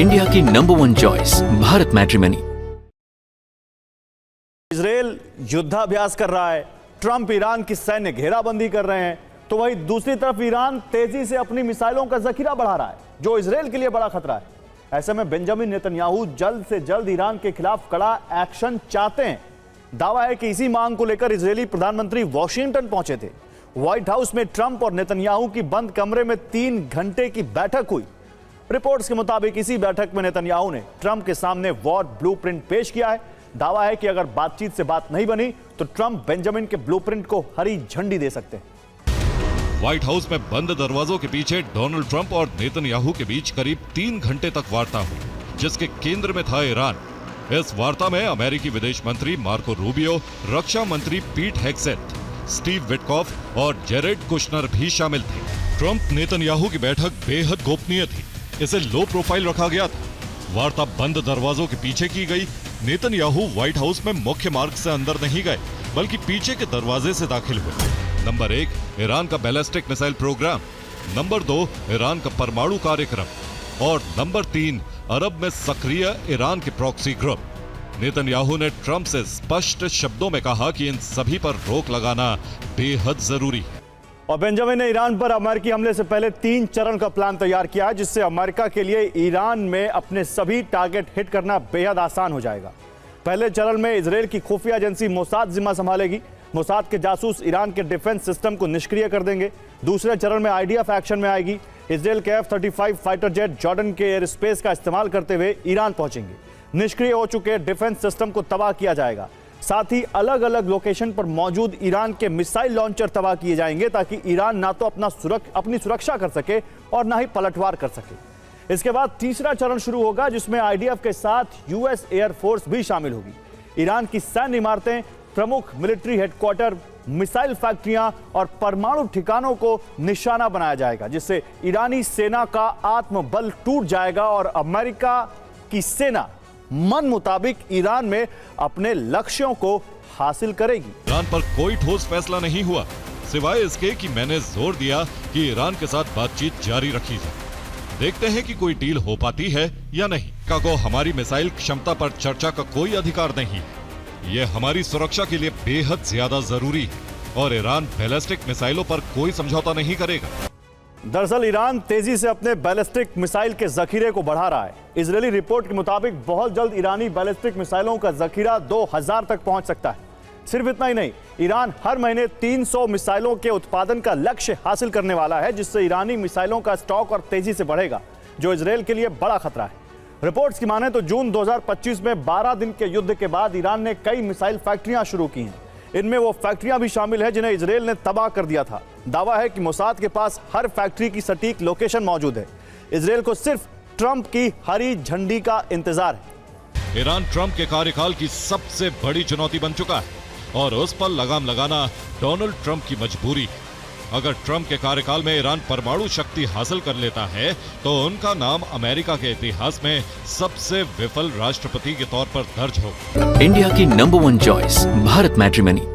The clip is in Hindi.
इंडिया की number 1 choice Bharat matrimony. Israel युद्धाभ्यास कर रहा है, ट्रंप ईरान की सैन्य घेराबंदी कर रहे हैं, तो वहीं दूसरी तरफ ईरान तेजी से अपनी मिसाइलों का जखीरा बढ़ा रहा है, जो इजरायल के लिए बड़ा खतरा है। ऐसे में बेंजामिन नेतन्याहू जल्द से जल्द ईरान के खिलाफ कड़ा एक्शन चाहते हैं। दावा है कि इसी मांग को लेकर इजरायली प्रधानमंत्री वॉशिंगटन पहुंचे थे। व्हाइट हाउस में ट्रंप और नेतन्याहू की बंद कमरे में 3 घंटे की बैठक हुई। रिपोर्ट्स के मुताबिक इसी बैठक में नेतन्याहू ने ट्रंप के सामने वॉर ब्लूप्रिंट पेश किया है। दावा है कि अगर बातचीत से बात नहीं बनी तो ट्रंप बेंजामिन के ब्लूप्रिंट को हरी झंडी दे सकते हैं। व्हाइट हाउस में बंद दरवाजों के पीछे डोनाल्ड ट्रंप और नेतन्याहू के बीच करीब 3 घंटे तक वार्ता हुई, जिसके केंद्र में था ईरान। इस वार्ता में अमेरिकी विदेश मंत्री मार्को रूबियो, रक्षा मंत्री पीट हेग्सेथ, स्टीव विटकॉफ और जेरेड कुशनर भी शामिल थे। ट्रंप नेतन्याहू की बैठक बेहद गोपनीय थी, इसे लो प्रोफाइल रखा गया था। वार्ता बंद दरवाजों के पीछे की गई। नेतन्याहू व्हाइट हाउस में मुख्य मार्ग से अंदर नहीं गए, बल्कि पीछे के दरवाजे से दाखिल हुए। नंबर 1, ईरान का ballistic missile program. Number 2, Iran का परमाणु कार्यक्रम। और नंबर 3, अरब में सक्रिय ईरान के प्रॉक्सी ग्रुप। नेतन्याहू ने ट्रंप से स्पष्ट शब्दों में कहा कि इन सभी पर रोक लगाना बेहद जरूरी है। और बेंजामिन ने ईरान पर अमेरिकी हमले से पहले 3 चरण का प्लान तैयार किया है, जिससे अमेरिका के लिए ईरान में अपने सभी टारगेट हिट करना बेहद आसान हो जाएगा। पहले चरण में इजरायल की खुफिया एजेंसी मोसाद जिम्मा संभालेगी। मोसाद के जासूस ईरान के डिफेंस सिस्टम को निष्क्रिय कर देंगे। दूसरे चरण में आईडीएफ एक्शन में आएगी। इजरायल के F-35 फाइटर जेट जॉर्डन के एयर स्पेस का इस्तेमाल करते हुए ईरान पहुंचेंगे। निष्क्रिय हो चुके डिफेंस सिस्टम को तबाह किया जाएगा। साथ ही अलग अलग लोकेशन पर मौजूद ईरान के मिसाइल लॉन्चर तबाह किए जाएंगे, ताकि ईरान ना तो अपनी सुरक्षा कर सके और ना ही पलटवार कर सके। इसके बाद तीसरा चरण शुरू होगा, जिसमें आईडीएफ के साथ यूएस एयरफोर्स भी शामिल होगी। ईरान की सैन्य इमारतें, प्रमुख मिलिट्री हेडक्वार्टर, मिसाइल फैक्ट्रियां और परमाणु ठिकानों को निशाना बनाया जाएगा, जिससे ईरानी सेना का आत्मबल टूट जाएगा और अमेरिका की सेना मन मुताबिक ईरान में अपने लक्ष्यों को हासिल करेगी। ईरान पर कोई ठोस फैसला नहीं हुआ, सिवाय इसके कि मैंने जोर दिया कि ईरान के साथ बातचीत जारी रखी जाए। देखते हैं कि कोई डील हो पाती है या नहीं। को हमारी मिसाइल क्षमता पर चर्चा का कोई अधिकार नहीं है। यह हमारी सुरक्षा के लिए बेहद ज्यादा जरूरी है और ईरान बैलिस्टिक मिसाइलों पर कोई समझौता नहीं करेगा। दरअसल ईरान तेजी से अपने बैलिस्टिक मिसाइल के जखीरे को बढ़ा रहा है। इजरायली रिपोर्ट के मुताबिक बहुत जल्द ईरानी बैलिस्टिक मिसाइलों का जखीरा 2000 तक पहुंच सकता है। सिर्फ इतना ही नहीं, ईरान हर महीने 300 मिसाइलों के उत्पादन का लक्ष्य हासिल करने वाला है, जिससे ईरानी मिसाइलों का स्टॉक और तेजी से बढ़ेगा, जो इजरायल के लिए बड़ा खतरा है। रिपोर्ट्स की माने तो जून 2025 में 12 दिन के युद्ध के बाद ईरान ने कई मिसाइल फैक्ट्रियां शुरू की हैं। इनमें वो फैक्ट्रियां भी शामिल हैं जिन्हें इजरायल ने तबाह कर दिया था। दावा है कि मोसाद के पास हर फैक्ट्री की सटीक लोकेशन मौजूद है। इजरायल को सिर्फ ट्रंप की हरी झंडी का इंतजार है। ईरान ट्रंप के कार्यकाल की सबसे बड़ी चुनौती बन चुका है और उस पर लगाम लगाना डोनाल्ड ट्रंप की मजबूरी है। अगर ट्रंप के कार्यकाल में ईरान परमाणु शक्ति हासिल कर लेता है तो उनका नाम अमेरिका के इतिहास में सबसे विफल राष्ट्रपति के तौर पर दर्ज होगा। इंडिया की नंबर 1 चॉइस भारत मैट्रिमनी।